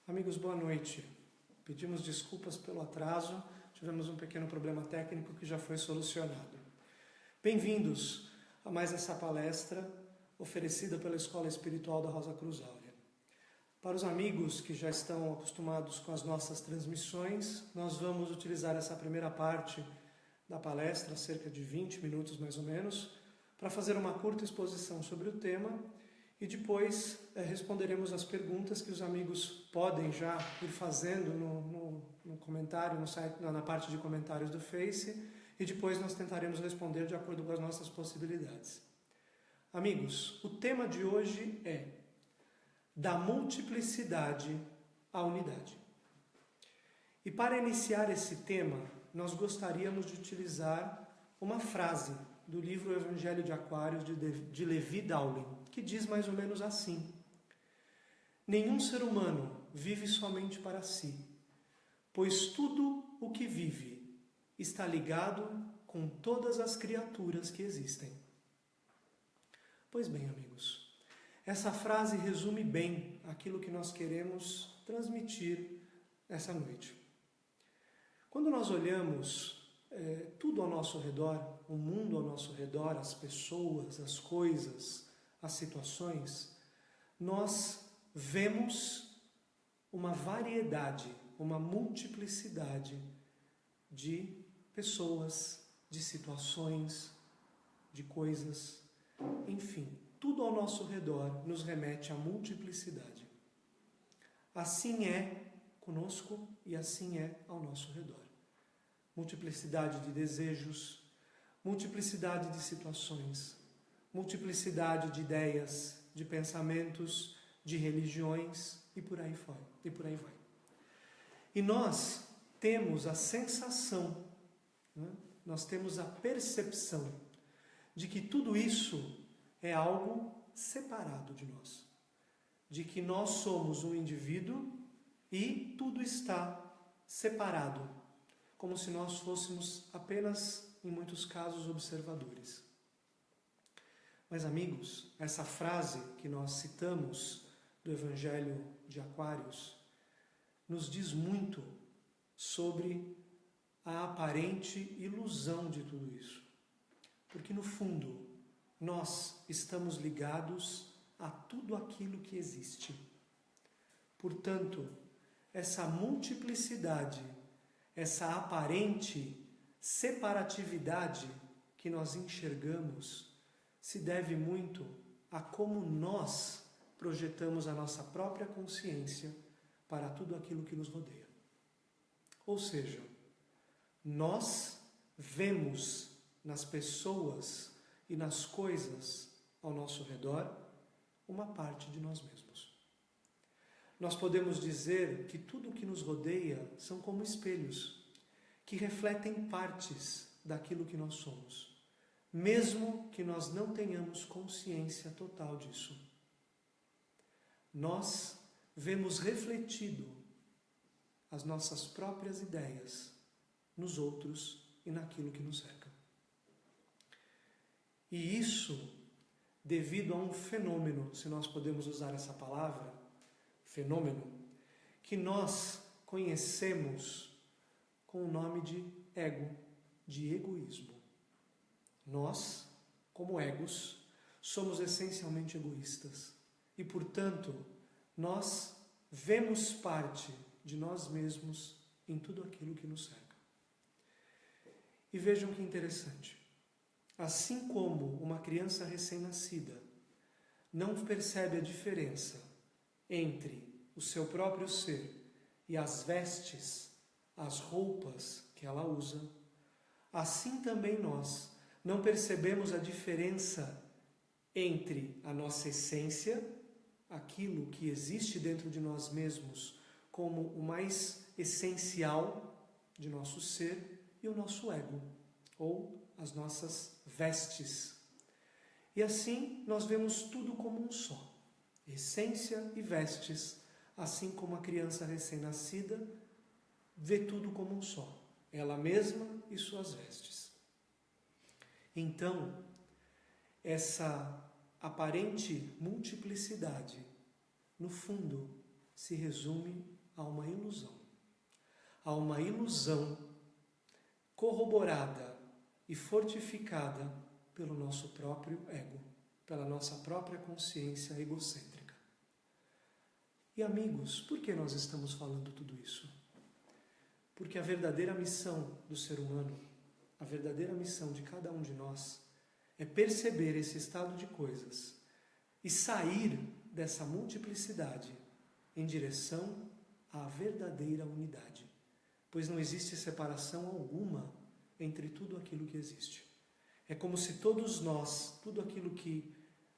Amigos, boa noite. Pedimos desculpas pelo atraso, tivemos um pequeno problema técnico que já foi solucionado. Bem-vindos a mais essa palestra oferecida pela Escola Espiritual da Rosa Cruz Áurea. Para os amigos que já estão acostumados com as nossas transmissões, nós vamos utilizar essa primeira parte da palestra, cerca de 20 minutos mais ou menos, para fazer uma curta exposição sobre o tema e depois responderemos as perguntas que os amigos podem já ir fazendo no comentário, no site, na parte de comentários do Face, e depois nós tentaremos responder de acordo com as nossas possibilidades. Amigos, o tema de hoje é da multiplicidade à unidade. E para iniciar esse tema, nós gostaríamos de utilizar uma frase do livro Evangelho de Aquários de Levi Dowling, que diz mais ou menos assim: nenhum ser humano vive somente para si, pois tudo o que vive está ligado com todas as criaturas que existem. Pois bem, amigos, essa frase resume bem aquilo que nós queremos transmitir essa noite. Quando nós olhamos tudo ao nosso redor, o mundo ao nosso redor, as pessoas, as coisas, as situações, nós vemos uma variedade, uma multiplicidade de pessoas, de situações, de coisas, enfim, tudo ao nosso redor nos remete à multiplicidade. Assim é conosco e assim é ao nosso redor. Multiplicidade de desejos, multiplicidade de situações, multiplicidade de ideias, de pensamentos, de religiões e por aí vai. E nós temos a sensação, nós temos a percepção de que tudo isso é algo separado de nós. De que nós somos um indivíduo e tudo está separado, como se nós fôssemos apenas, em muitos casos, observadores. Mas, amigos, essa frase que nós citamos do Evangelho de Aquários nos diz muito sobre a aparente ilusão de tudo isso. Porque, no fundo, nós estamos ligados a tudo aquilo que existe. Portanto, essa multiplicidade, essa aparente separatividade que nós enxergamos se deve muito a como nós projetamos a nossa própria consciência para tudo aquilo que nos rodeia. Ou seja, nós vemos nas pessoas e nas coisas ao nosso redor uma parte de nós mesmos. Nós podemos dizer que tudo o que nos rodeia são como espelhos, que refletem partes daquilo que nós somos, mesmo que nós não tenhamos consciência total disso. Nós vemos refletido as nossas próprias ideias nos outros e naquilo que nos cerca. E isso devido a um fenômeno, se nós podemos usar essa palavra, fenômeno, que nós conhecemos com o nome de ego, de egoísmo. Nós, como egos, somos essencialmente egoístas e, portanto, nós vemos parte de nós mesmos em tudo aquilo que nos cerca. E vejam que interessante. Assim como uma criança recém-nascida não percebe a diferença entre o seu próprio ser e as vestes, as roupas que ela usa, assim também nós não percebemos a diferença entre a nossa essência, aquilo que existe dentro de nós mesmos como o mais essencial de nosso ser, e o nosso ego, ou as nossas vestes. E assim nós vemos tudo como um só, essência e vestes, assim como a criança recém-nascida vê tudo como um só, ela mesma e suas vestes. Então, essa aparente multiplicidade, no fundo, se resume a uma ilusão. A uma ilusão corroborada e fortificada pelo nosso próprio ego, pela nossa própria consciência egocêntrica. E amigos, por que nós estamos falando tudo isso? Porque a verdadeira missão do ser humano, a verdadeira missão de cada um de nós, é perceber esse estado de coisas e sair dessa multiplicidade em direção à verdadeira unidade. Pois não existe separação alguma entre tudo aquilo que existe. É como se todos nós, tudo aquilo que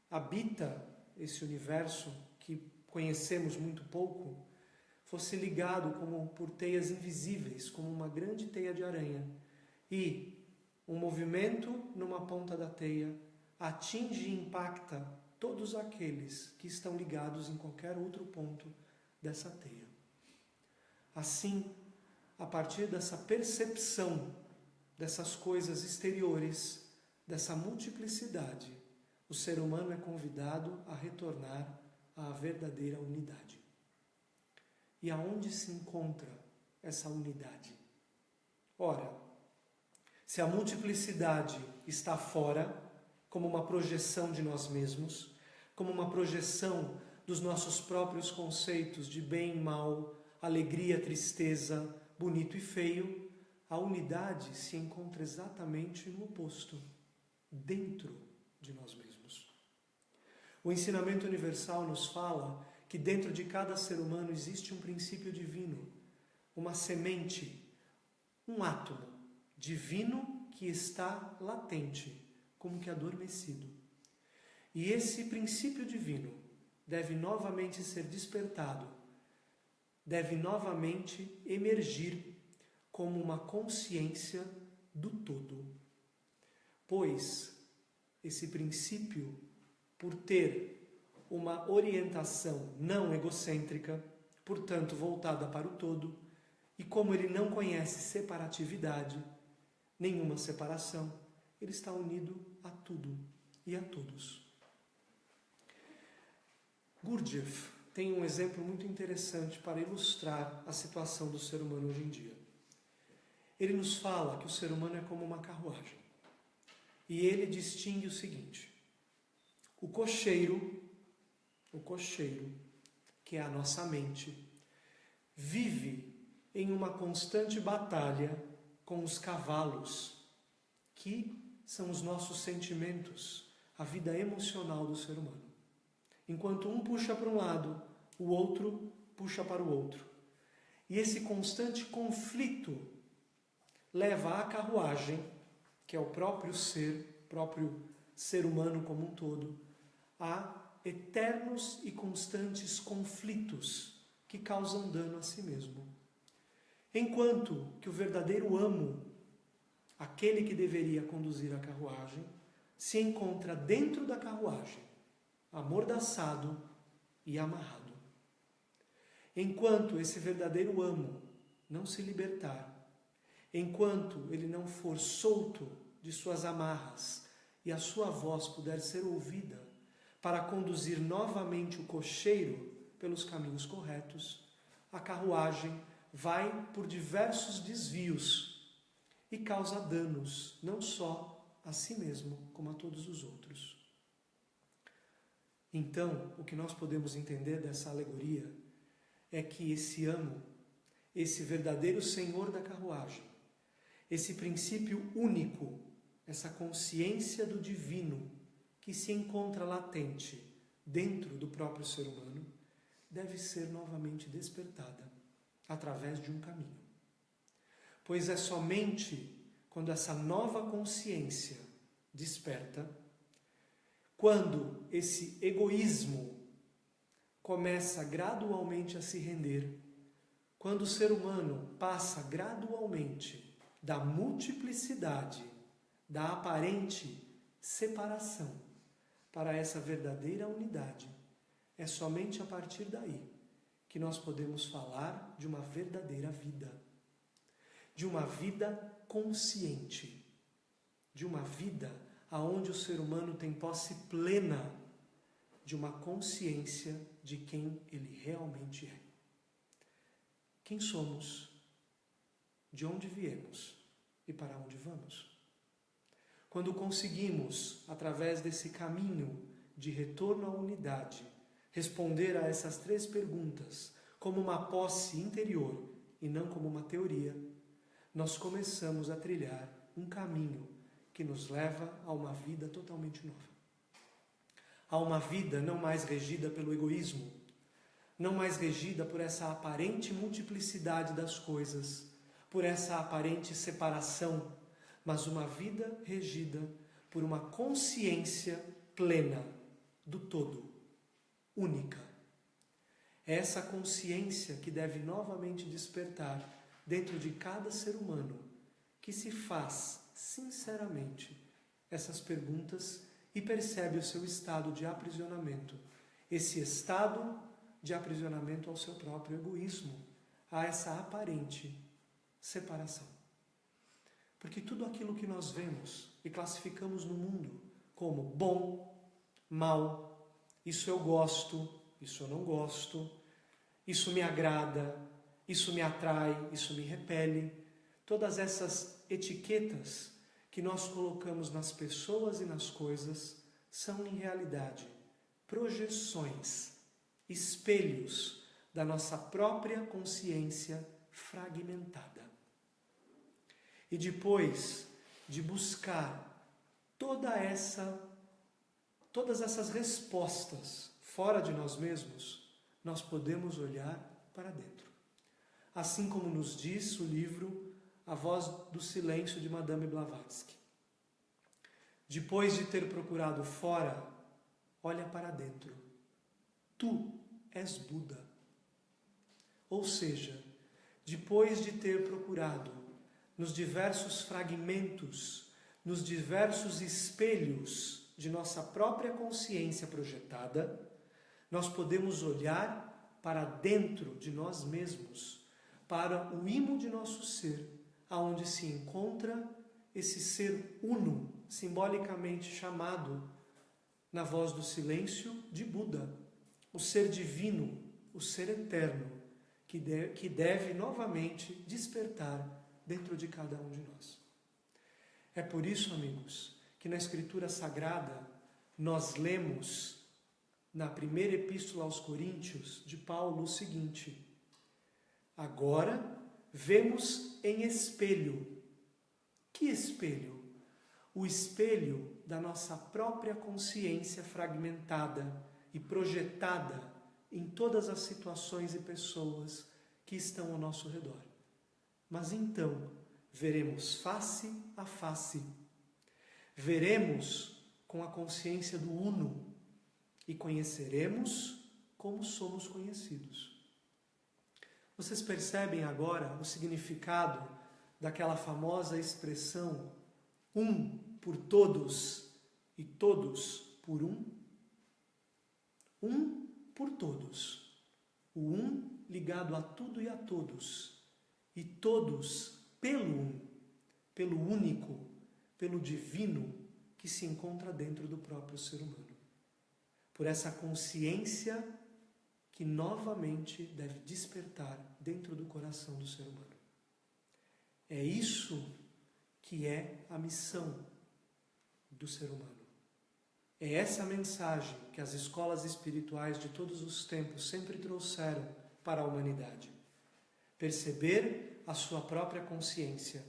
habita esse universo, que conhecemos muito pouco, fosse ligado como por teias invisíveis, como uma grande teia de aranha. E um movimento numa ponta da teia atinge e impacta todos aqueles que estão ligados em qualquer outro ponto dessa teia. Assim, a partir dessa percepção dessas coisas exteriores, dessa multiplicidade, o ser humano é convidado a retornar à verdadeira unidade. E aonde se encontra essa unidade? Ora, se a multiplicidade está fora, como uma projeção de nós mesmos, como uma projeção dos nossos próprios conceitos de bem e mal, alegria, tristeza, bonito e feio, a unidade se encontra exatamente no oposto, dentro de nós mesmos. O ensinamento universal nos fala que dentro de cada ser humano existe um princípio divino, uma semente, um átomo divino que está latente, como que adormecido. E esse princípio divino deve novamente ser despertado, deve novamente emergir como uma consciência do todo. Pois esse princípio, por ter uma orientação não egocêntrica, portanto voltada para o todo, e como ele não conhece separatividade, nenhuma separação, ele está unido a tudo e a todos. Gurdjieff tem um exemplo muito interessante para ilustrar a situação do ser humano hoje em dia. Ele nos fala que o ser humano é como uma carruagem. E ele distingue o seguinte: o cocheiro, que é a nossa mente, vive em uma constante batalha com os cavalos, que são os nossos sentimentos, a vida emocional do ser humano. Enquanto um puxa para um lado, o outro puxa para o outro. E esse constante conflito leva a carruagem, que é o próprio ser humano como um todo, a eternos e constantes conflitos que causam dano a si mesmo. Enquanto que o verdadeiro amo, aquele que deveria conduzir a carruagem, se encontra dentro da carruagem, amordaçado e amarrado. Enquanto esse verdadeiro amo não se libertar, enquanto ele não for solto de suas amarras e a sua voz puder ser ouvida para conduzir novamente o cocheiro pelos caminhos corretos, a carruagem vai por diversos desvios e causa danos, não só a si mesmo, como a todos os outros. Então, o que nós podemos entender dessa alegoria é que esse amo, esse verdadeiro senhor da carruagem, esse princípio único, essa consciência do divino que se encontra latente dentro do próprio ser humano, deve ser novamente despertada através de um caminho. Pois é somente quando essa nova consciência desperta, quando esse egoísmo começa gradualmente a se render, quando o ser humano passa gradualmente da multiplicidade, da aparente separação, para essa verdadeira unidade, é somente a partir daí que nós podemos falar de uma verdadeira vida, de uma vida consciente, de uma vida aonde o ser humano tem posse plena de uma consciência de quem ele realmente é. quem somos, de onde viemos e para onde vamos. Quando conseguimos, através desse caminho de retorno à unidade, responder a essas 3 perguntas como uma posse interior e não como uma teoria, nós começamos a trilhar um caminho que nos leva a uma vida totalmente nova. A uma vida não mais regida pelo egoísmo, não mais regida por essa aparente multiplicidade das coisas, por essa aparente separação, mas uma vida regida por uma consciência plena do todo, única. É essa consciência que deve novamente despertar dentro de cada ser humano que se faz sinceramente essas perguntas e percebe o seu estado de aprisionamento, esse estado de aprisionamento ao seu próprio egoísmo, a essa aparente separação. Porque tudo aquilo que nós vemos e classificamos no mundo como bom, mal, isso eu gosto, isso eu não gosto, isso me agrada, isso me atrai, isso me repele, todas essas etiquetas que nós colocamos nas pessoas e nas coisas são, em realidade, projeções, espelhos da nossa própria consciência fragmentada. E depois de buscar todas essas respostas fora de nós mesmos, nós podemos olhar para dentro. Assim como nos diz o livro A Voz do Silêncio, de Madame Blavatsky. Depois de ter procurado fora, olha para dentro. Tu és Buda. Ou seja, depois de ter procurado nos diversos fragmentos, nos diversos espelhos de nossa própria consciência projetada, nós podemos olhar para dentro de nós mesmos, para o imo de nosso ser, aonde se encontra esse ser uno, simbolicamente chamado, na Voz do Silêncio, de Buda, o ser divino, o ser eterno, que deve novamente despertar dentro de cada um de nós. É por isso, amigos, que na Escritura Sagrada nós lemos na primeira epístola aos Coríntios de Paulo o seguinte: agora vemos em espelho. Que espelho? O espelho da nossa própria consciência fragmentada e projetada em todas as situações e pessoas que estão ao nosso redor. Mas então veremos face a face. Veremos com a consciência do Uno e conheceremos como somos conhecidos. Vocês percebem agora o significado daquela famosa expressão um por todos e todos por um? Um por todos. O um ligado a tudo e a todos. E todos pelo um, pelo único, pelo divino que se encontra dentro do próprio ser humano. Por essa consciência que novamente deve despertar dentro do coração do ser humano. É isso que é a missão do ser humano. É essa mensagem que as escolas espirituais de todos os tempos sempre trouxeram para a humanidade. Perceber a sua própria consciência.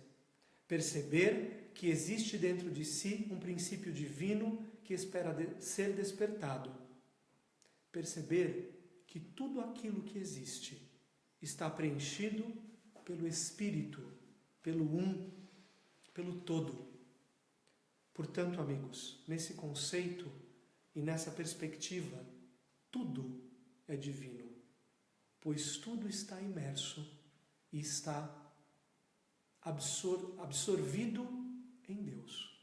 Perceber que existe dentro de si um princípio divino que espera ser despertado. Perceber que tudo aquilo que existe está preenchido pelo Espírito, pelo um, pelo todo. Portanto, amigos, nesse conceito e nessa perspectiva, tudo é divino, pois tudo está imerso e está absorvido em Deus.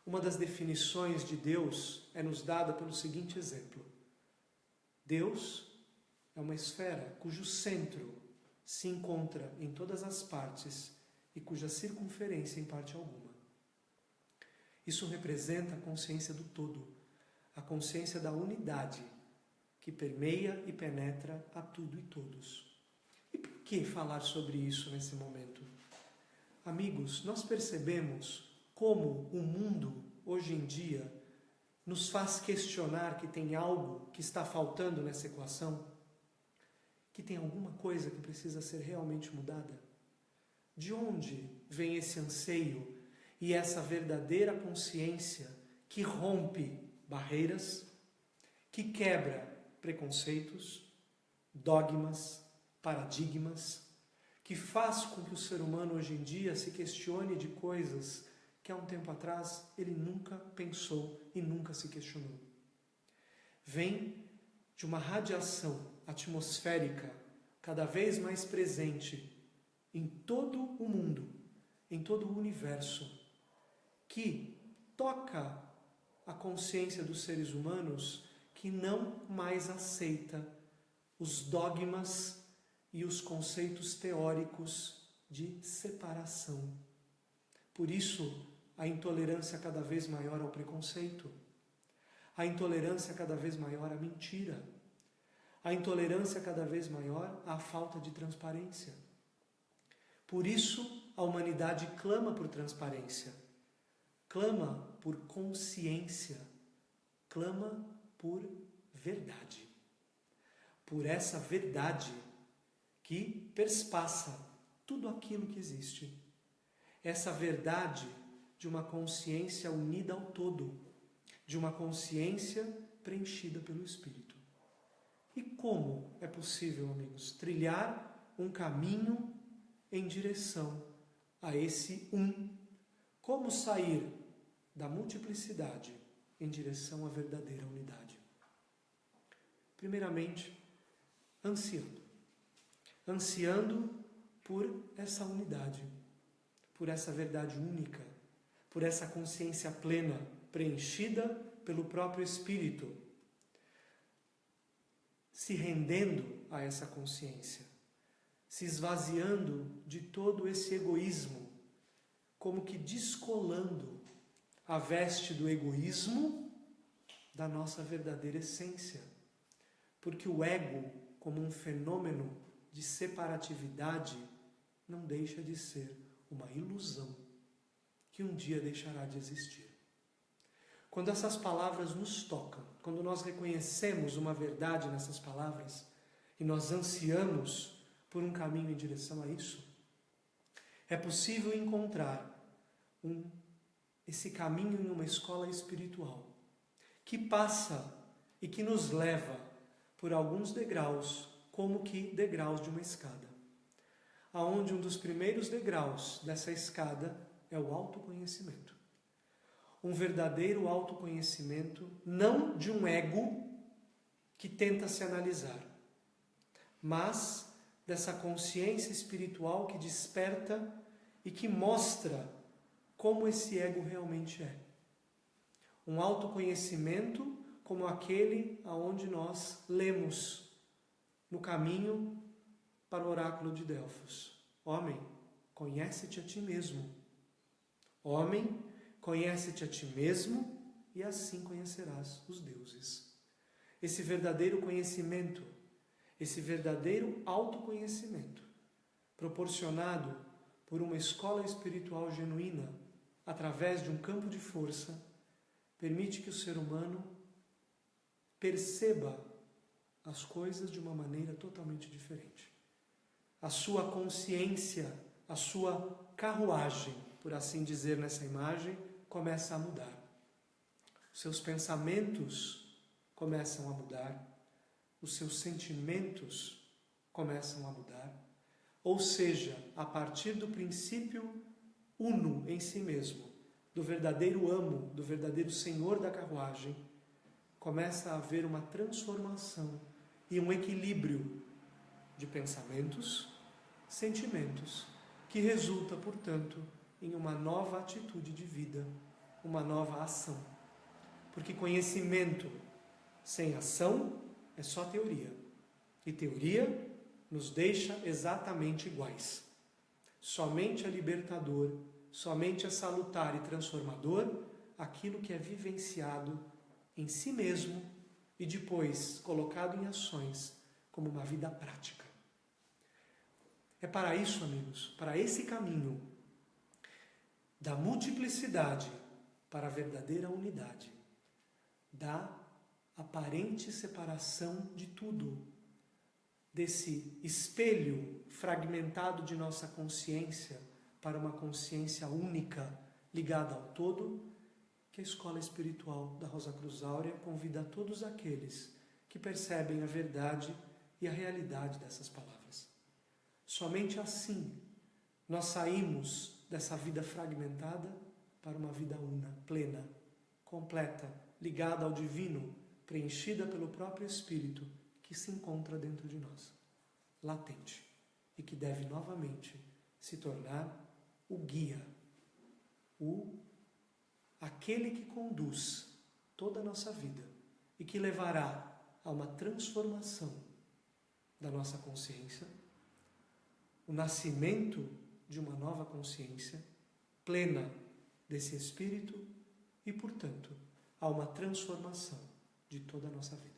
Uma das definições de Deus é nos dada pelo seguinte exemplo. Deus é uma esfera cujo centro se encontra em todas as partes e cuja circunferência em parte alguma. Isso representa a consciência do todo, a consciência da unidade que permeia e penetra a tudo e todos. que falar sobre isso nesse momento? Amigos, nós percebemos como o mundo, hoje em dia, nos faz questionar que tem algo que está faltando nessa equação? Que tem alguma coisa que precisa ser realmente mudada? De onde vem esse anseio e essa verdadeira consciência que rompe barreiras, que quebra preconceitos, dogmas, paradigmas, que faz com que o ser humano hoje em dia se questione de coisas que há um tempo atrás ele nunca pensou e nunca se questionou? Vem de uma radiação atmosférica cada vez mais presente em todo o mundo, em todo o universo, que toca a consciência dos seres humanos que não mais aceita os dogmas e os conceitos teóricos de separação. Por isso, a intolerância cada vez maior ao preconceito, a intolerância cada vez maior à mentira, a intolerância cada vez maior à falta de transparência. Por isso, a humanidade clama por transparência, clama por consciência, clama por verdade. Por essa verdade que perspassa tudo aquilo que existe. Essa verdade de uma consciência unida ao todo, de uma consciência preenchida pelo Espírito. E como é possível, amigos, trilhar um caminho em direção a esse um? Como sair da multiplicidade em direção à verdadeira unidade? Primeiramente, ansiando por essa unidade, por essa verdade única, por essa consciência plena, preenchida pelo próprio Espírito, se rendendo a essa consciência, se esvaziando de todo esse egoísmo, como que descolando a veste do egoísmo da nossa verdadeira essência. Porque o ego, como um fenômeno de separatividade, não deixa de ser uma ilusão que um dia deixará de existir. Quando essas palavras nos tocam, quando nós reconhecemos uma verdade nessas palavras e nós ansiamos por um caminho em direção a isso, é possível encontrar esse caminho em uma escola espiritual que passa e que nos leva por alguns degraus, como que degraus de uma escada, aonde um dos primeiros degraus dessa escada é o autoconhecimento. Um verdadeiro autoconhecimento, não de um ego que tenta se analisar, mas dessa consciência espiritual que desperta e que mostra como esse ego realmente é. Um autoconhecimento como aquele aonde nós lemos no caminho para o oráculo de Delfos. Homem, conhece-te a ti mesmo. Homem, conhece-te a ti mesmo e assim conhecerás os deuses. Esse verdadeiro conhecimento, esse verdadeiro autoconhecimento, proporcionado por uma escola espiritual genuína, através de um campo de força, permite que o ser humano perceba as coisas de uma maneira totalmente diferente. A sua consciência, a sua carruagem, por assim dizer nessa imagem, começa a mudar. Os seus pensamentos começam a mudar, os seus sentimentos começam a mudar. Ou seja, a partir do princípio uno em si mesmo, do verdadeiro amo, do verdadeiro senhor da carruagem, começa a haver uma transformação e um equilíbrio de pensamentos, sentimentos, que resulta, portanto, em uma nova atitude de vida, uma nova ação. Porque conhecimento sem ação é só teoria. E teoria nos deixa exatamente iguais. Somente é libertador, somente é salutar e transformador aquilo que é vivenciado em si mesmo e depois colocado em ações como uma vida prática. É para isso, amigos, para esse caminho da multiplicidade para a verdadeira unidade, da aparente separação de tudo, desse espelho fragmentado de nossa consciência para uma consciência única, ligada ao todo, que a Escola Espiritual da Rosa Cruz Áurea convida a todos aqueles que percebem a verdade e a realidade dessas palavras. Somente assim nós saímos dessa vida fragmentada para uma vida una, plena, completa, ligada ao divino, preenchida pelo próprio Espírito que se encontra dentro de nós, latente, e que deve novamente se tornar o guia, aquele que conduz toda a nossa vida e que levará a uma transformação da nossa consciência, o nascimento de uma nova consciência plena desse Espírito e, portanto, a uma transformação de toda a nossa vida.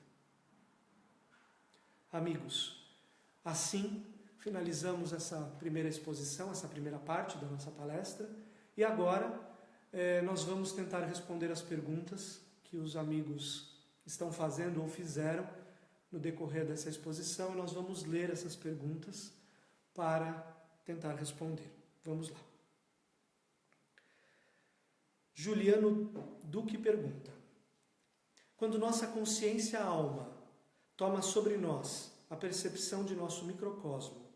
Amigos, assim finalizamos essa primeira exposição, essa primeira parte da nossa palestra, e agora nós vamos tentar responder as perguntas que os amigos estão fazendo ou fizeram no decorrer dessa exposição, e nós vamos ler essas perguntas para tentar responder. Vamos lá. Juliano Duque pergunta: quando nossa consciência alma toma sobre nós a percepção de nosso microcosmo,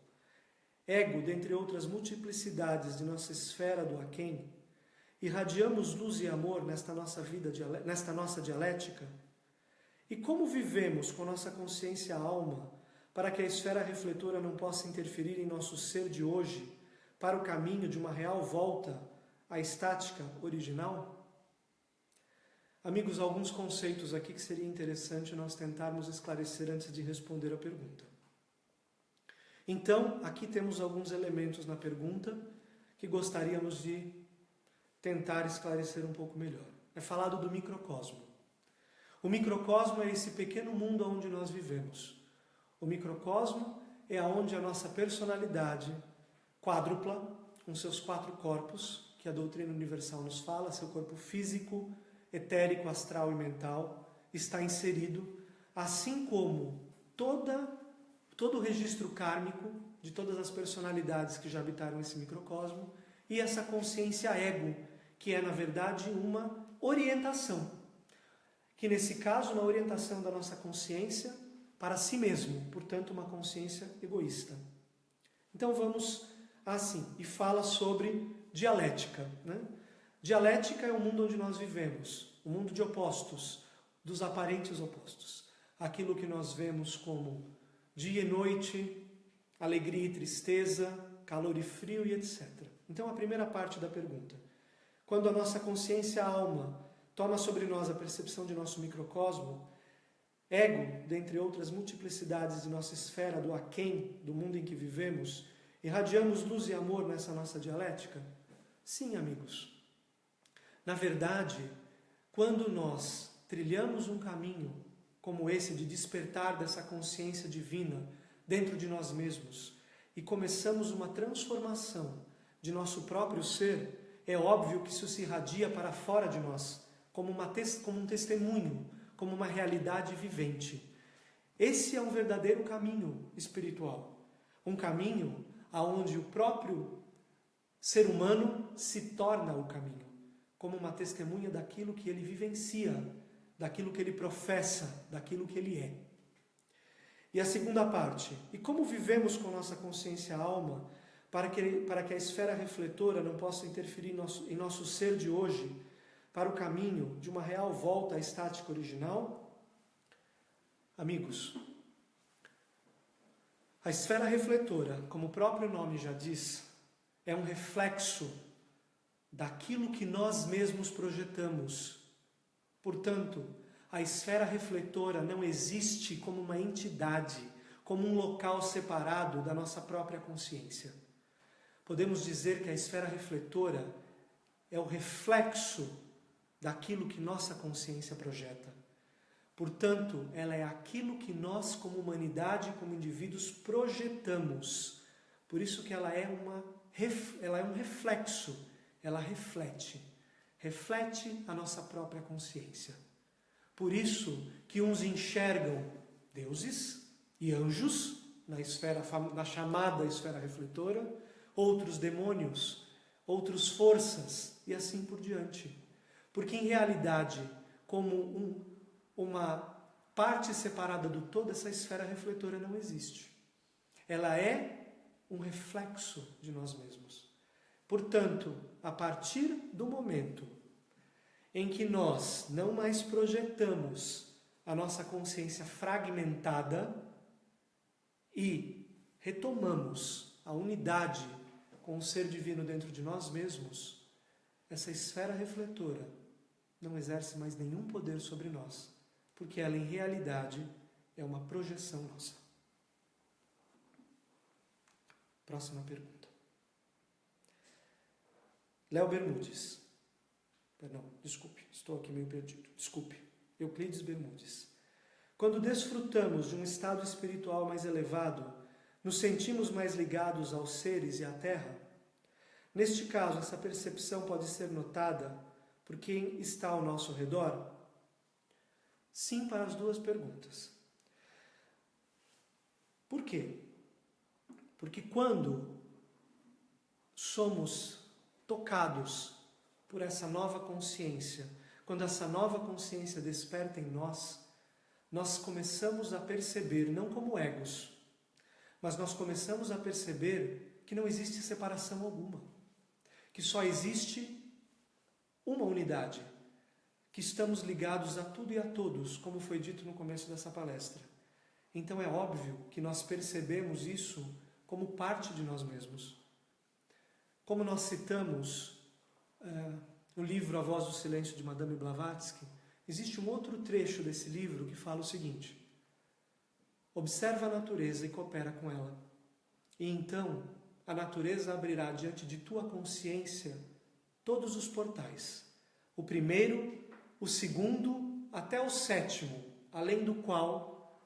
ego, dentre outras multiplicidades de nossa esfera do aquém, irradiamos luz e amor nesta nossa dialética? E como vivemos com nossa consciência alma para que a esfera refletora não possa interferir em nosso ser de hoje para o caminho de uma real volta à estática original? Amigos, alguns conceitos aqui que seria interessante nós tentarmos esclarecer antes de responder a pergunta. Então, aqui temos alguns elementos na pergunta que gostaríamos de tentar esclarecer um pouco melhor. É falado do microcosmo. O microcosmo é esse pequeno mundo onde nós vivemos. O microcosmo é onde a nossa personalidade quádrupla, com seus 4 corpos, que a doutrina universal nos fala, seu corpo físico, etérico, astral e mental, está inserido, assim como todo o registro kármico de todas as personalidades que já habitaram esse microcosmo, e essa consciência ego, que é, na verdade, uma orientação, que nesse caso, uma orientação da nossa consciência para si mesmo, portanto, uma consciência egoísta. Então vamos assim, e fala sobre dialética, né? Dialética é o mundo onde nós vivemos, o mundo de opostos, dos aparentes opostos. Aquilo que nós vemos como dia e noite, alegria e tristeza, calor e frio e etc. Então a primeira parte da pergunta: quando a nossa consciência alma toma sobre nós a percepção de nosso microcosmo, ego, dentre outras multiplicidades de nossa esfera do aquém, do mundo em que vivemos, irradiamos luz e amor nessa nossa dialética? Sim, amigos. Na verdade, quando nós trilhamos um caminho como esse de despertar dessa consciência divina dentro de nós mesmos e começamos uma transformação de nosso próprio ser, é óbvio que isso se irradia para fora de nós, como um testemunho, como uma realidade vivente. Esse é um verdadeiro caminho espiritual, um caminho aonde o próprio ser humano se torna o caminho, como uma testemunha daquilo que ele vivencia, daquilo que ele professa, daquilo que ele é. E a segunda parte: e como vivemos com nossa consciência alma para que a esfera refletora não possa interferir em nosso ser de hoje para o caminho de uma real volta à estática original? Amigos, a esfera refletora, como o próprio nome já diz, é um reflexo daquilo que nós mesmos projetamos. Portanto, a esfera refletora não existe como uma entidade, como um local separado da nossa própria consciência. Podemos dizer que a esfera refletora é o reflexo daquilo que nossa consciência projeta. Portanto, ela é aquilo que nós, como humanidade, como indivíduos, projetamos. Por isso que ela é um reflexo, ela reflete a nossa própria consciência. Por isso que uns enxergam deuses e anjos na chamada esfera refletora, outros demônios, outros forças e assim por diante. Porque em realidade, como uma parte separada do todo, essa esfera refletora não existe. Ela é um reflexo de nós mesmos. Portanto, a partir do momento em que nós não mais projetamos a nossa consciência fragmentada e retomamos a unidade com o ser divino dentro de nós mesmos, essa esfera refletora não exerce mais nenhum poder sobre nós, porque ela em realidade é uma projeção nossa. Próxima pergunta. Léo Bermudes. Perdão, desculpe, estou aqui meio perdido. Desculpe. Euclides Bermudes. Quando desfrutamos de um estado espiritual mais elevado, nos sentimos mais ligados aos seres e à terra? Neste caso, essa percepção pode ser notada por quem está ao nosso redor? Sim, para as duas perguntas. Por quê? Porque quando somos tocados por essa nova consciência, quando essa nova consciência desperta em nós, nós começamos a perceber, não como egos, mas nós começamos a perceber que não existe separação alguma, que só existe uma unidade, que estamos ligados a tudo e a todos, como foi dito no começo dessa palestra. Então é óbvio que nós percebemos isso como parte de nós mesmos. Como nós citamos no livro A Voz do Silêncio de Madame Blavatsky, existe um outro trecho desse livro que fala o seguinte: observa a natureza e coopera com ela, e então a natureza abrirá diante de tua consciência todos os portais, o primeiro, o segundo, até o sétimo, além do qual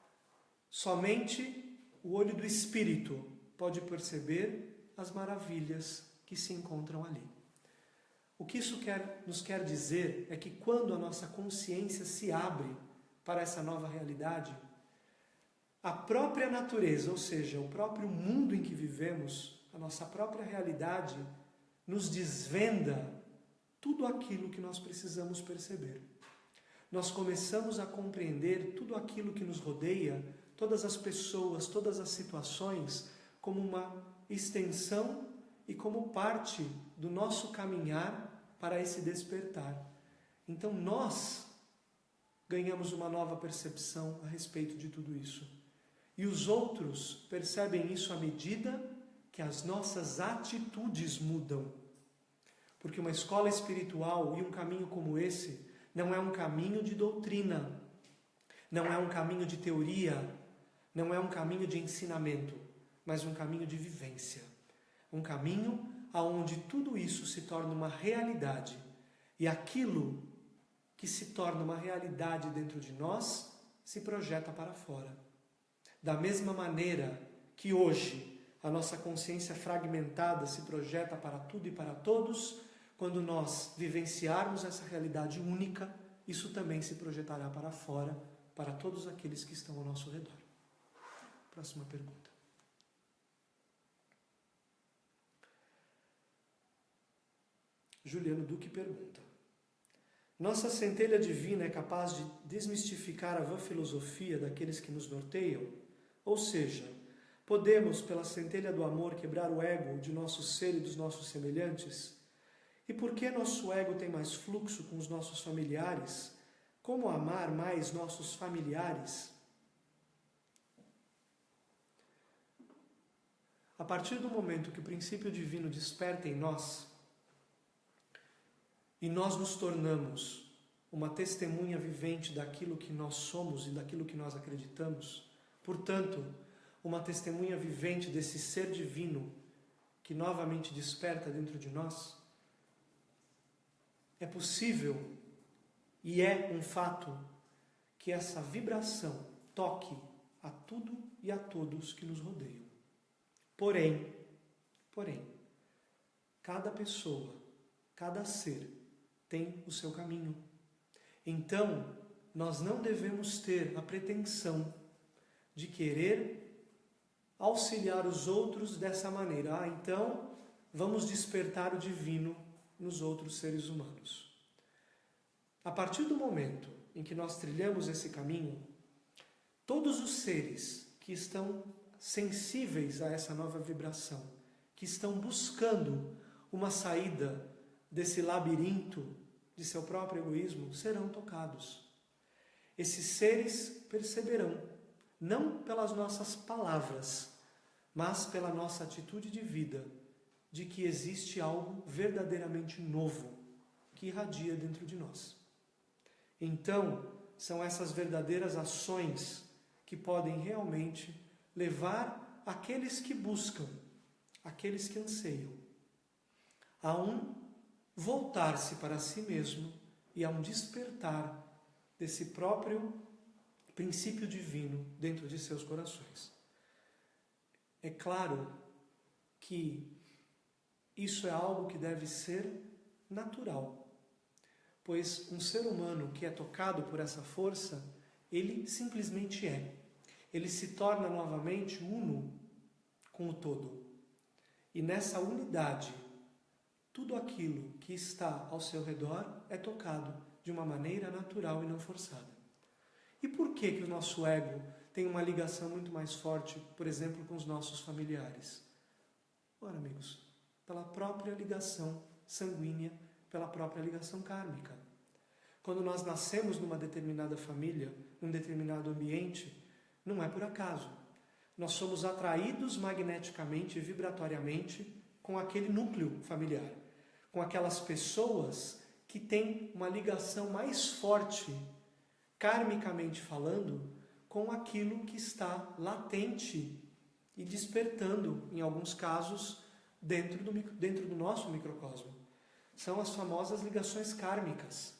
somente o olho do espírito pode perceber as maravilhas que se encontram ali. O que isso nos quer dizer é que quando a nossa consciência se abre para essa nova realidade, a própria natureza, ou seja, o próprio mundo em que vivemos, a nossa própria realidade, nos desvenda tudo aquilo que nós precisamos perceber. Nós começamos a compreender tudo aquilo que nos rodeia, todas as pessoas, todas as situações, como uma extensão e como parte do nosso caminhar para esse despertar. Então nós ganhamos uma nova percepção a respeito de tudo isso. E os outros percebem isso à medida que as nossas atitudes mudam. Porque uma escola espiritual e um caminho como esse não é um caminho de doutrina, não é um caminho de teoria, não é um caminho de ensinamento, mas um caminho de vivência. Um caminho onde tudo isso se torna uma realidade. E aquilo que se torna uma realidade dentro de nós se projeta para fora. Da mesma maneira que hoje a nossa consciência fragmentada se projeta para tudo e para todos, quando nós vivenciarmos essa realidade única, isso também se projetará para fora, para todos aqueles que estão ao nosso redor. Próxima pergunta. Juliano Duque pergunta: nossa centelha divina é capaz de desmistificar a vã filosofia daqueles que nos norteiam? Ou seja, podemos, pela centelha do amor, quebrar o ego de nosso ser e dos nossos semelhantes? E por que nosso ego tem mais fluxo com os nossos familiares? Como amar mais nossos familiares? A partir do momento que o princípio divino desperta em nós, e nós nos tornamos uma testemunha vivente daquilo que nós somos e daquilo que nós acreditamos, portanto, uma testemunha vivente desse ser divino que novamente desperta dentro de nós, é possível e é um fato que essa vibração toque a tudo e a todos que nos rodeiam. Porém, Porém, cada pessoa, cada ser tem o seu caminho. Então, nós não devemos ter a pretensão de querer auxiliar os outros dessa maneira. Então, vamos despertar o divino nos outros seres humanos. A partir do momento em que nós trilhamos esse caminho, todos os seres que estão sensíveis a essa nova vibração, que estão buscando uma saída desse labirinto de seu próprio egoísmo, serão tocados. Esses seres perceberão, não pelas nossas palavras, mas pela nossa atitude de vida, de que existe algo verdadeiramente novo que irradia dentro de nós. Então, são essas verdadeiras ações que podem realmente levar aqueles que buscam, aqueles que anseiam, a um voltar-se para si mesmo e a um despertar desse próprio princípio divino dentro de seus corações. É claro que isso é algo que deve ser natural, pois um ser humano que é tocado por essa força, ele simplesmente é. Ele se torna novamente uno com o todo. E nessa unidade, tudo aquilo que está ao seu redor é tocado de uma maneira natural e não forçada. E por que o nosso ego tem uma ligação muito mais forte, por exemplo, com os nossos familiares? Ora, amigos, pela própria ligação sanguínea, pela própria ligação kármica. Quando nós nascemos numa determinada família, num determinado ambiente, não é por acaso. Nós somos atraídos magneticamente e vibratoriamente com aquele núcleo familiar, com aquelas pessoas que têm uma ligação mais forte, karmicamente falando, com aquilo que está latente e despertando, em alguns casos, dentro do nosso microcosmo. São as famosas ligações kármicas.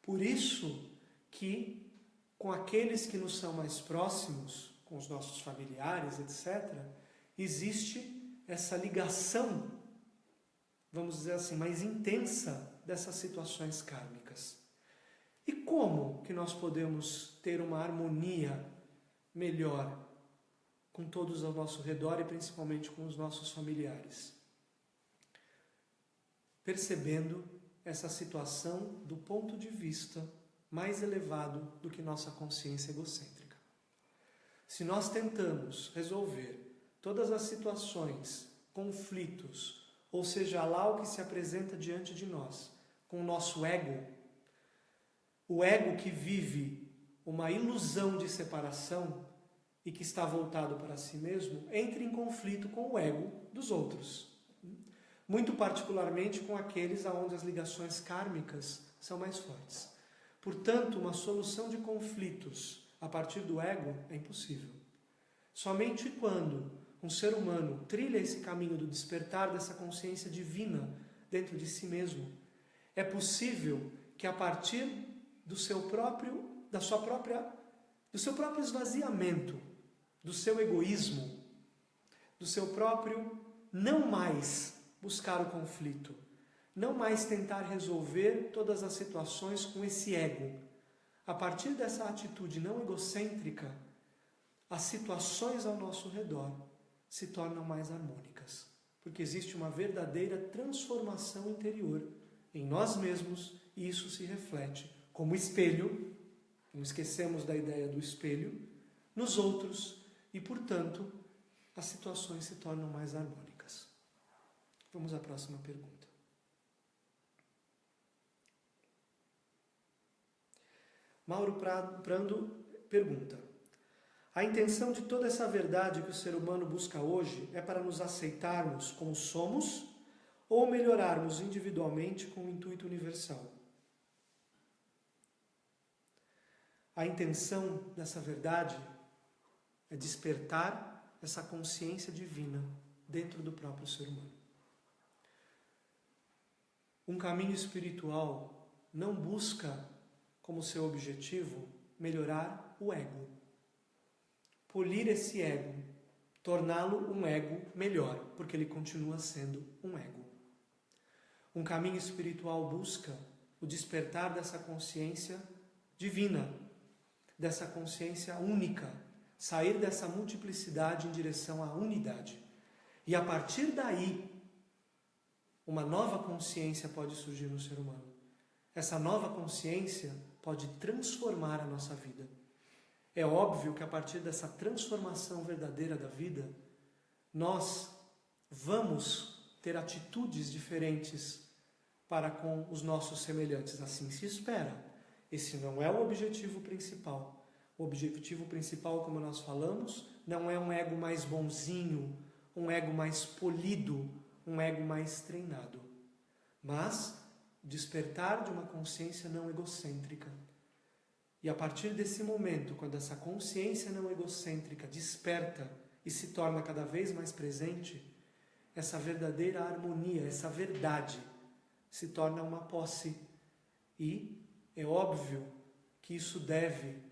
Por isso que, com aqueles que nos são mais próximos, com os nossos familiares, etc., existe essa ligação, vamos dizer assim, mais intensa dessas situações kármicas. E como que nós podemos ter uma harmonia melhor com todos ao nosso redor e principalmente com os nossos familiares? Percebendo essa situação do ponto de vista mais elevado do que nossa consciência egocêntrica. Se nós tentamos resolver todas as situações, conflitos, ou seja lá o que se apresenta diante de nós, com o nosso ego, o ego que vive uma ilusão de separação e que está voltado para si mesmo, entra em conflito com o ego dos outros. Muito particularmente com aqueles aonde as ligações kármicas são mais fortes. Portanto, uma solução de conflitos a partir do ego é impossível. Somente quando um ser humano trilha esse caminho do despertar dessa consciência divina dentro de si mesmo, é possível que a partir do seu próprio esvaziamento, do seu egoísmo, do seu próprio não mais buscar o conflito, não mais tentar resolver todas as situações com esse ego. A partir dessa atitude não egocêntrica, as situações ao nosso redor se tornam mais harmônicas, porque existe uma verdadeira transformação interior em nós mesmos e isso se reflete como espelho, não esquecemos da ideia do espelho, nos outros e, portanto, as situações se tornam mais harmônicas. Vamos à próxima pergunta. Mauro Prando pergunta: a intenção de toda essa verdade que o ser humano busca hoje é para nos aceitarmos como somos ou melhorarmos individualmente com o intuito universal? A intenção dessa verdade é despertar essa consciência divina dentro do próprio ser humano. Um caminho espiritual não busca como seu objetivo melhorar o ego, polir esse ego, torná-lo um ego melhor, porque ele continua sendo um ego. Um caminho espiritual busca o despertar dessa consciência divina, dessa consciência única, sair dessa multiplicidade em direção à unidade. E a partir daí, uma nova consciência pode surgir no ser humano. Essa nova consciência pode transformar a nossa vida. É óbvio que a partir dessa transformação verdadeira da vida, nós vamos ter atitudes diferentes para com os nossos semelhantes. Assim se espera. Esse não é o objetivo principal. O objetivo principal, como nós falamos, não é um ego mais bonzinho, um ego mais polido, um ego mais treinado, mas despertar de uma consciência não egocêntrica. E a partir desse momento, quando essa consciência não egocêntrica desperta e se torna cada vez mais presente, essa verdadeira harmonia, essa verdade, se torna uma posse. E é óbvio que isso deve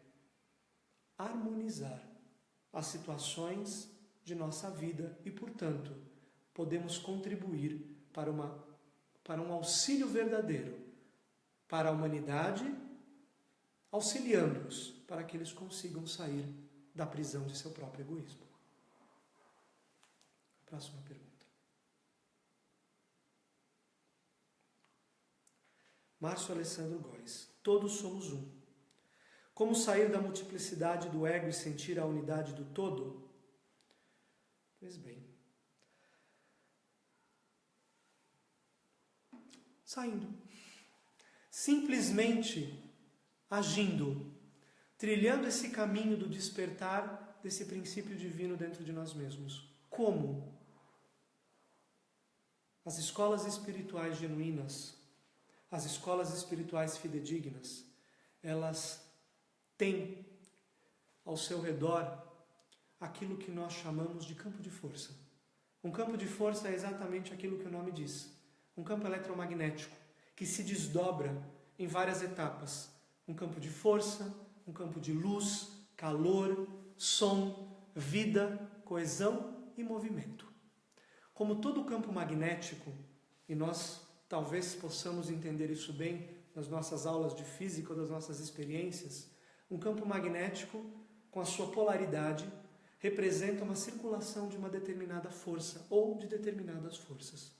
harmonizar as situações de nossa vida e, portanto, podemos contribuir para um auxílio verdadeiro para a humanidade, auxiliando-os para que eles consigam sair da prisão de seu próprio egoísmo. Próxima pergunta. Márcio Alessandro Góes. Todos somos um. Como sair da multiplicidade do ego e sentir a unidade do todo? Pois bem. Saindo. Simplesmente agindo, trilhando esse caminho do despertar desse princípio divino dentro de nós mesmos. Como? As escolas espirituais genuínas, as escolas espirituais fidedignas, elas têm ao seu redor aquilo que nós chamamos de campo de força. Um campo de força é exatamente aquilo que o nome diz. Um campo eletromagnético que se desdobra em várias etapas. Um campo de força, um campo de luz, calor, som, vida, coesão e movimento. Como todo campo magnético, e nós talvez possamos entender isso bem nas nossas aulas de física ou das nossas experiências, um campo magnético, com a sua polaridade, representa uma circulação de uma determinada força ou de determinadas forças.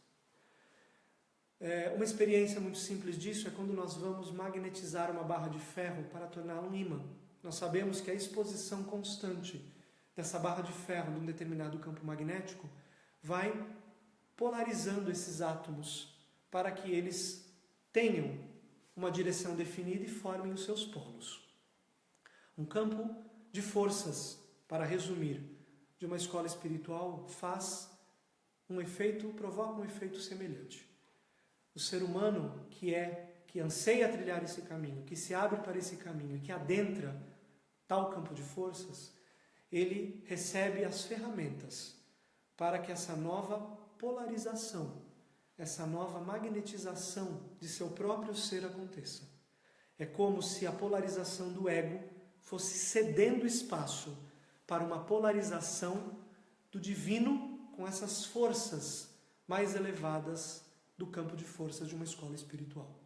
Uma experiência muito simples disso é quando nós vamos magnetizar uma barra de ferro para torná-la um ímã. Nós sabemos que a exposição constante dessa barra de ferro de um determinado campo magnético vai polarizando esses átomos para que eles tenham uma direção definida e formem os seus polos. Um campo de forças, para resumir, de uma escola espiritual provoca um efeito semelhante. O ser humano que anseia trilhar esse caminho, que se abre para esse caminho, que adentra tal campo de forças, ele recebe as ferramentas para que essa nova polarização, essa nova magnetização de seu próprio ser aconteça. É como se a polarização do ego fosse cedendo espaço para uma polarização do divino com essas forças mais elevadas do campo de forças de uma escola espiritual.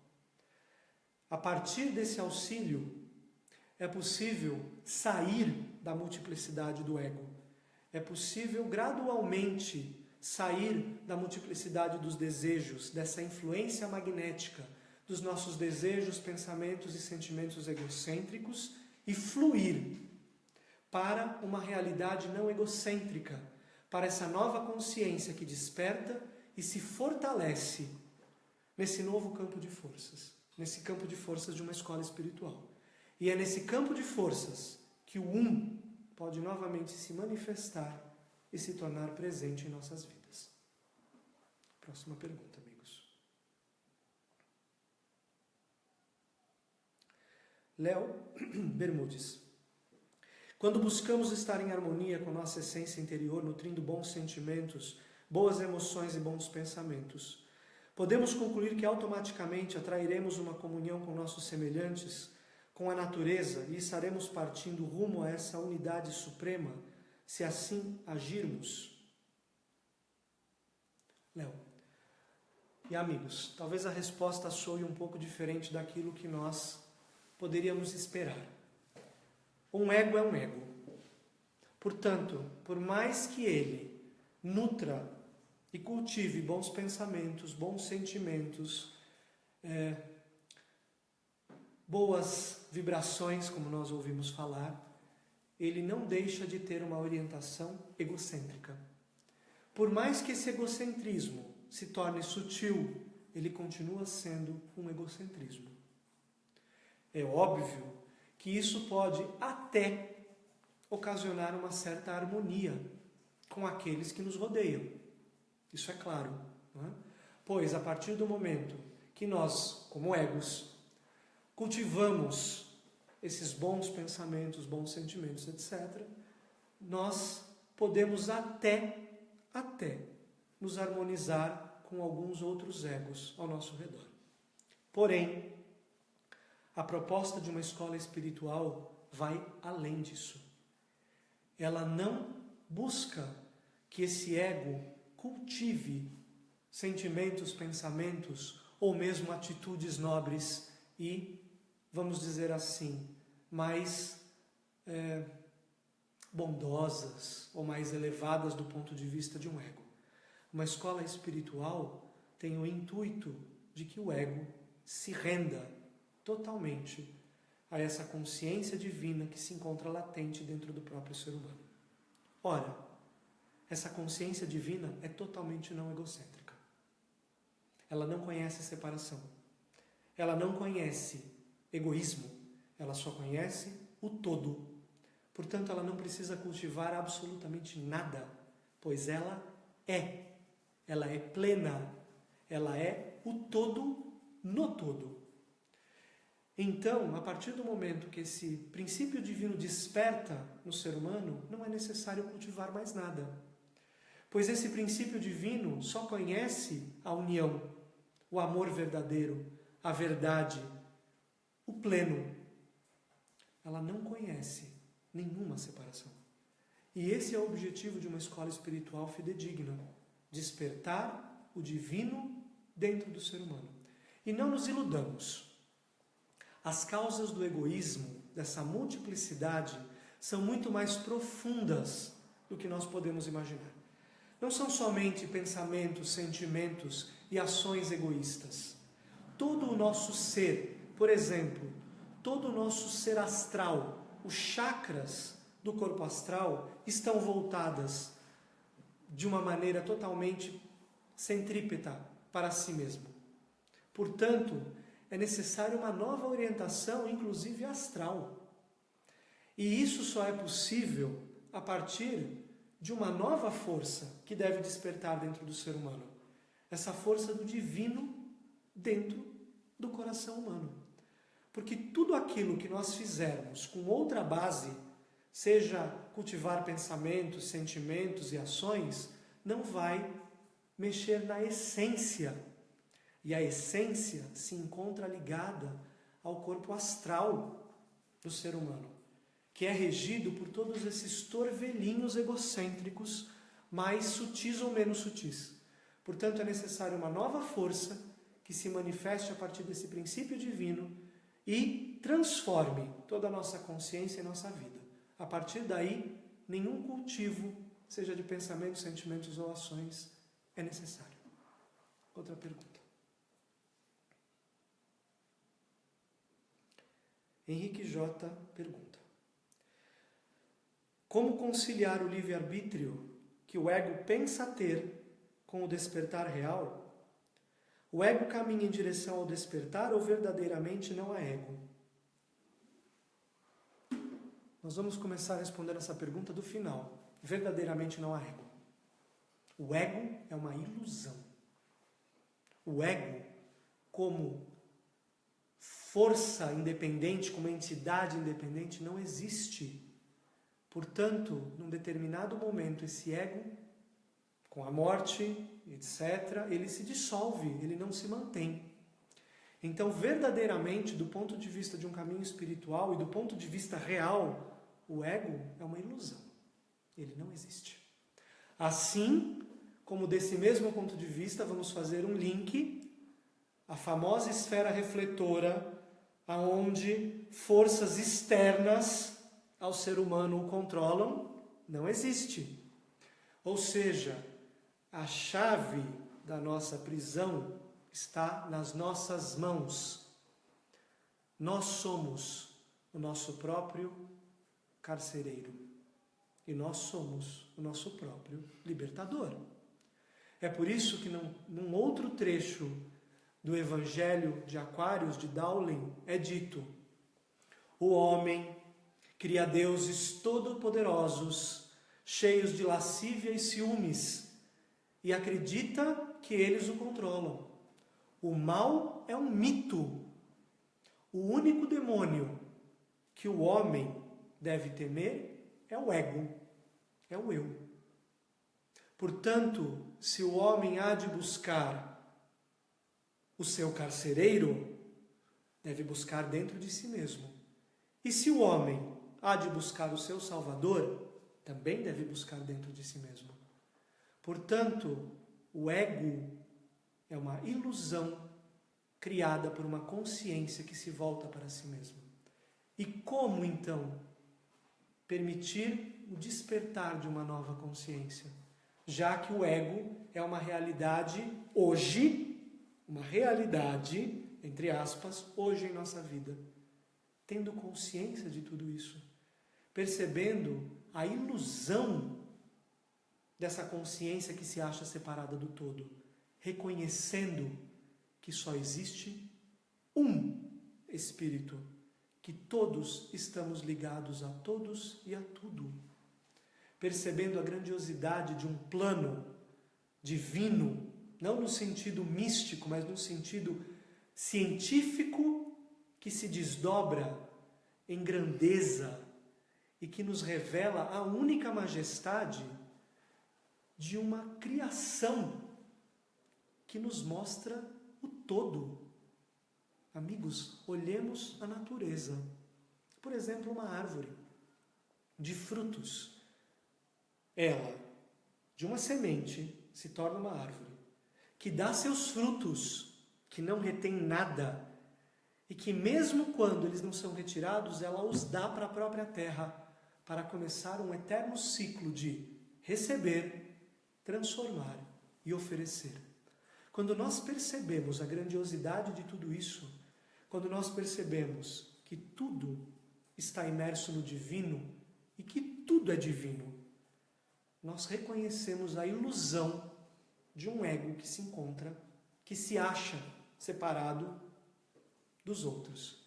A partir desse auxílio, é possível sair da multiplicidade do ego. É possível gradualmente sair da multiplicidade dos desejos, dessa influência magnética dos nossos desejos, pensamentos e sentimentos egocêntricos e fluir para uma realidade não egocêntrica, para essa nova consciência que desperta e se fortalece nesse novo campo de forças, nesse campo de forças de uma escola espiritual. E é nesse campo de forças que o Um pode novamente se manifestar e se tornar presente em nossas vidas. Próxima pergunta, amigos. Léo Bermudes. Quando buscamos estar em harmonia com nossa essência interior, nutrindo bons sentimentos, boas emoções e bons pensamentos, podemos concluir que automaticamente atrairemos uma comunhão com nossos semelhantes, com a natureza, e estaremos partindo rumo a essa unidade suprema, se assim agirmos? Léo. E amigos, talvez a resposta soe um pouco diferente daquilo que nós poderíamos esperar. Um ego é um ego. Portanto, por mais que ele nutra e cultive bons pensamentos, bons sentimentos, boas vibrações, como nós ouvimos falar, ele não deixa de ter uma orientação egocêntrica. Por mais que esse egocentrismo se torne sutil, ele continua sendo um egocentrismo. É óbvio que isso pode até ocasionar uma certa harmonia com aqueles que nos rodeiam. Isso é claro, não é? Pois a partir do momento que nós, como egos, cultivamos esses bons pensamentos, bons sentimentos, etc., nós podemos até nos harmonizar com alguns outros egos ao nosso redor. Porém, a proposta de uma escola espiritual vai além disso. Ela não busca que esse ego cultive sentimentos, pensamentos ou mesmo atitudes nobres e, vamos dizer assim, mais bondosas ou mais elevadas do ponto de vista de um ego. Uma escola espiritual tem o intuito de que o ego se renda totalmente a essa consciência divina que se encontra latente dentro do próprio ser humano. Ora, essa consciência divina é totalmente não egocêntrica. Ela não conhece separação. Ela não conhece egoísmo. Ela só conhece o todo. Portanto, ela não precisa cultivar absolutamente nada, pois ela é plena, ela é o todo no todo. Então, a partir do momento que esse princípio divino desperta no ser humano, não é necessário cultivar mais nada. Pois esse princípio divino só conhece a união, o amor verdadeiro, a verdade, o pleno. Ela não conhece nenhuma separação. E esse é o objetivo de uma escola espiritual fidedigna: despertar o divino dentro do ser humano. E não nos iludamos. As causas do egoísmo, dessa multiplicidade, são muito mais profundas do que nós podemos imaginar. Não são somente pensamentos, sentimentos e ações egoístas. Todo o nosso ser, por exemplo, todo o nosso ser astral, os chakras do corpo astral estão voltadas de uma maneira totalmente centrípeta para si mesmo. Portanto, é necessária uma nova orientação, inclusive astral. E isso só é possível a partir de uma nova força que deve despertar dentro do ser humano. Essa força do divino dentro do coração humano. Porque tudo aquilo que nós fizermos com outra base, seja cultivar pensamentos, sentimentos e ações, não vai mexer na essência. E a essência se encontra ligada ao corpo astral do ser humano, que é regido por todos esses torvelinhos egocêntricos, mais sutis ou menos sutis. Portanto, é necessária uma nova força que se manifeste a partir desse princípio divino e transforme toda a nossa consciência e nossa vida. A partir daí, nenhum cultivo, seja de pensamentos, sentimentos ou ações, é necessário. Outra pergunta. Henrique J. pergunta: como conciliar o livre-arbítrio que o ego pensa ter com o despertar real? O ego caminha em direção ao despertar ou verdadeiramente não há ego? Nós vamos começar respondendo essa pergunta do final. Verdadeiramente não há ego. O ego é uma ilusão. O ego, como força independente, como entidade independente, não existe. Portanto, num determinado momento, esse ego, com a morte, etc., ele se dissolve, ele não se mantém. Então, verdadeiramente, do ponto de vista de um caminho espiritual e do ponto de vista real, o ego é uma ilusão. Ele não existe. Assim como desse mesmo ponto de vista, vamos fazer um link à famosa esfera refletora, aonde forças externas ao ser humano o controlam, não existe. Ou seja, a chave da nossa prisão está nas nossas mãos. Nós somos o nosso próprio carcereiro. E nós somos o nosso próprio libertador. É por isso que num outro trecho do Evangelho de Aquários, de Dowling, é dito: o homem cria deuses todo-poderosos, cheios de lascívia e ciúmes, e acredita que eles o controlam. O mal é um mito. O único demônio que o homem deve temer é o ego, é o eu. Portanto, se o homem há de buscar o seu carcereiro, deve buscar dentro de si mesmo. E se o homem há de buscar o seu salvador, também deve buscar dentro de si mesmo. Portanto, o ego é uma ilusão criada por uma consciência que se volta para si mesma. E como, então, permitir o despertar de uma nova consciência? Já que o ego é uma realidade hoje, uma realidade, entre aspas, hoje em nossa vida. Tendo consciência de tudo isso, percebendo a ilusão dessa consciência que se acha separada do todo, reconhecendo que só existe um Espírito, que todos estamos ligados a todos e a tudo, percebendo a grandiosidade de um plano divino, não no sentido místico, mas no sentido científico, que se desdobra em grandeza e que nos revela a única majestade de uma criação que nos mostra o todo. Amigos, olhemos a natureza. Por exemplo, uma árvore de frutos. Ela, de uma semente, se torna uma árvore, que dá seus frutos, que não retém nada, e que mesmo quando eles não são retirados, ela os dá para a própria terra, para começar um eterno ciclo de receber, transformar e oferecer. Quando nós percebemos a grandiosidade de tudo isso, quando nós percebemos que tudo está imerso no divino e que tudo é divino, nós reconhecemos a ilusão de um ego que se encontra, que se acha separado dos outros.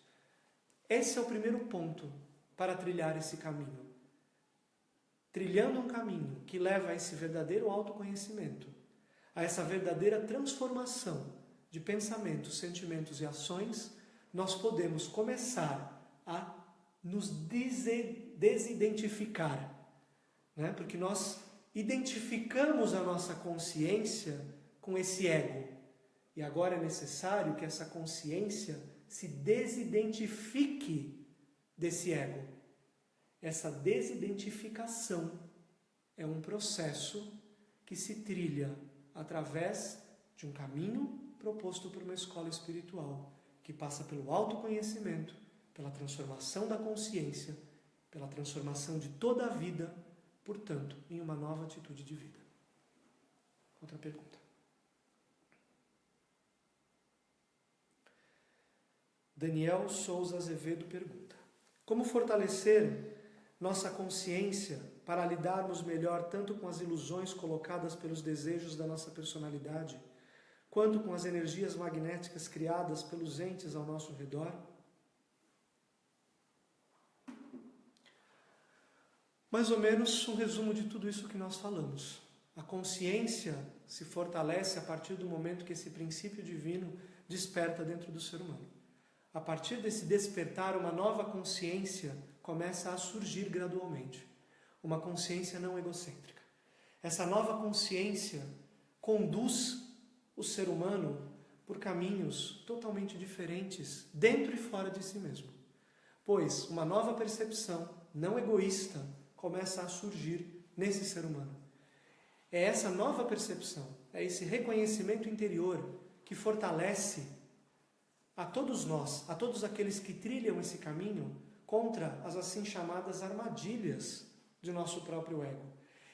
Esse é o primeiro ponto para trilhar esse caminho. Trilhando um caminho que leva a esse verdadeiro autoconhecimento, a essa verdadeira transformação de pensamentos, sentimentos e ações, nós podemos começar a nos desidentificar, né? Porque nós identificamos a nossa consciência com esse ego. E agora é necessário que essa consciência se desidentifique desse ego. Essa desidentificação é um processo que se trilha através de um caminho proposto por uma escola espiritual, que passa pelo autoconhecimento, pela transformação da consciência, pela transformação de toda a vida, portanto, em uma nova atitude de vida. Outra pergunta. Daniel Souza Azevedo pergunta: como fortalecer nossa consciência para lidarmos melhor tanto com as ilusões colocadas pelos desejos da nossa personalidade, quanto com as energias magnéticas criadas pelos entes ao nosso redor? Mais ou menos um resumo de tudo isso que nós falamos. A consciência se fortalece a partir do momento que esse princípio divino desperta dentro do ser humano. A partir desse despertar, uma nova consciência começa a surgir gradualmente. Uma consciência não egocêntrica. Essa nova consciência conduz o ser humano por caminhos totalmente diferentes, dentro e fora de si mesmo. Pois uma nova percepção, não egoísta, começa a surgir nesse ser humano. É essa nova percepção, é esse reconhecimento interior que fortalece a todos nós, a todos aqueles que trilham esse caminho contra as assim chamadas armadilhas de nosso próprio ego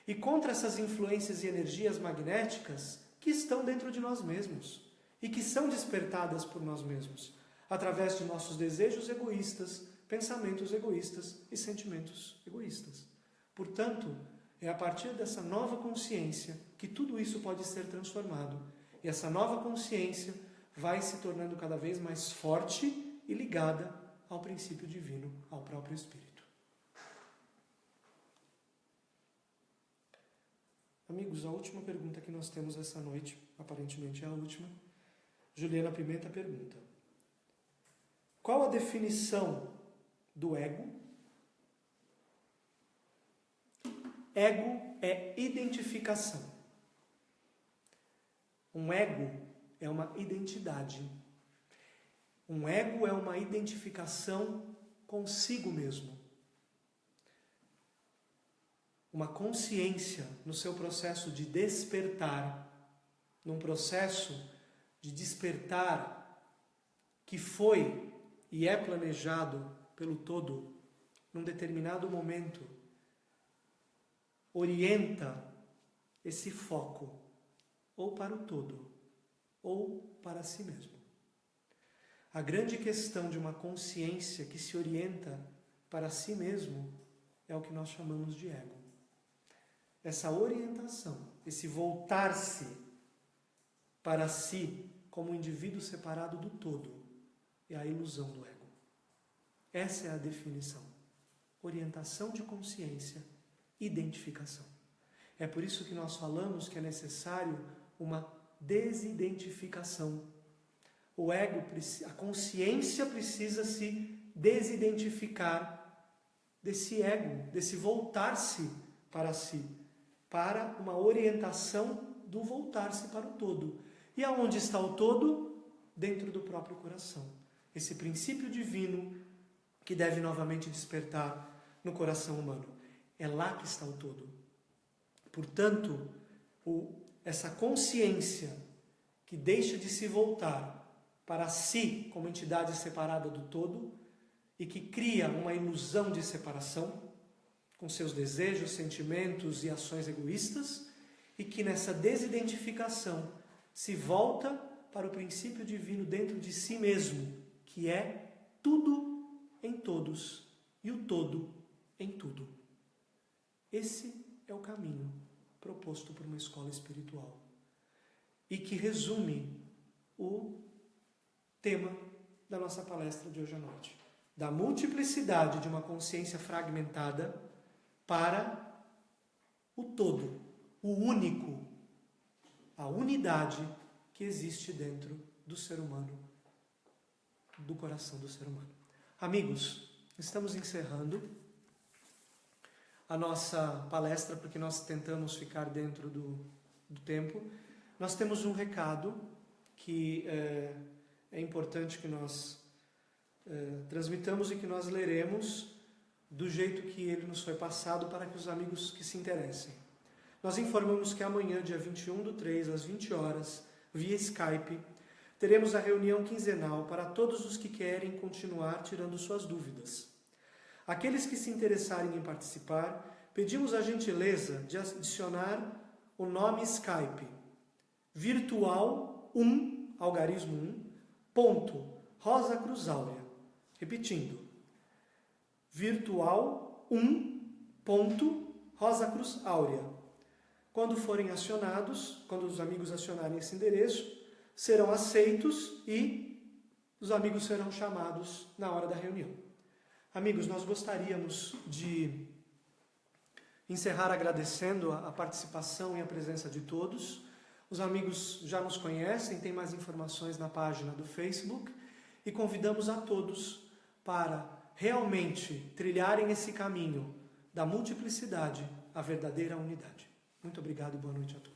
e contra essas influências e energias magnéticas que estão dentro de nós mesmos e que são despertadas por nós mesmos através de nossos desejos egoístas, pensamentos egoístas e sentimentos egoístas. Portanto, é a partir dessa nova consciência que tudo isso pode ser transformado. E essa nova consciência vai se tornando cada vez mais forte e ligada ao princípio divino, ao próprio Espírito. Amigos, a última pergunta que nós temos essa noite, aparentemente é a última. Juliana Pimenta pergunta: qual a definição do ego? Ego é identificação. Um ego é uma identidade. Um ego é uma identificação consigo mesmo. Uma consciência no seu processo de despertar, num processo de despertar que foi e é planejado pelo todo, num determinado momento, orienta esse foco ou para o todo ou para si mesmo. A grande questão de uma consciência que se orienta para si mesmo é o que nós chamamos de ego. Essa orientação, esse voltar-se para si como um indivíduo separado do todo, é a ilusão do ego. Essa é a definição. Orientação de consciência, identificação. É por isso que nós falamos que é necessário uma desidentificação. O ego, a consciência precisa se desidentificar desse ego, desse voltar-se para si, para uma orientação do voltar-se para o todo. E aonde está o todo? Dentro do próprio coração. Esse princípio divino que deve novamente despertar no coração humano. É lá que está o todo. Portanto, essa consciência que deixa de se voltar para si como entidade separada do todo e que cria uma ilusão de separação com seus desejos, sentimentos e ações egoístas e que nessa desidentificação se volta para o princípio divino dentro de si mesmo, que é tudo em todos e o todo em tudo. Esse é o caminho proposto por uma escola espiritual e que resume o tema da nossa palestra de hoje à noite. Da multiplicidade de uma consciência fragmentada para o todo, o único, a unidade que existe dentro do ser humano, do coração do ser humano. Amigos, estamos encerrando a nossa palestra, porque nós tentamos ficar dentro do tempo. Nós temos um recado que é importante que nós transmitamos e que nós leremos do jeito que ele nos foi passado para que os amigos que se interessem. Nós informamos que amanhã, dia 21/3, às 20 horas, via Skype, teremos a reunião quinzenal para todos os que querem continuar tirando suas dúvidas. Aqueles que se interessarem em participar, pedimos a gentileza de adicionar o nome Skype virtual 1, algarismo 1, ponto, Rosa Cruz Áurea. Repetindo, virtual 1, ponto, Rosa Cruz Áurea. Quando forem acionados, quando os amigos acionarem esse endereço, serão aceitos e os amigos serão chamados na hora da reunião. Amigos, nós gostaríamos de encerrar agradecendo a participação e a presença de todos. Os amigos já nos conhecem, tem mais informações na página do Facebook e convidamos a todos para realmente trilharem esse caminho da multiplicidade à verdadeira unidade. Muito obrigado e boa noite a todos.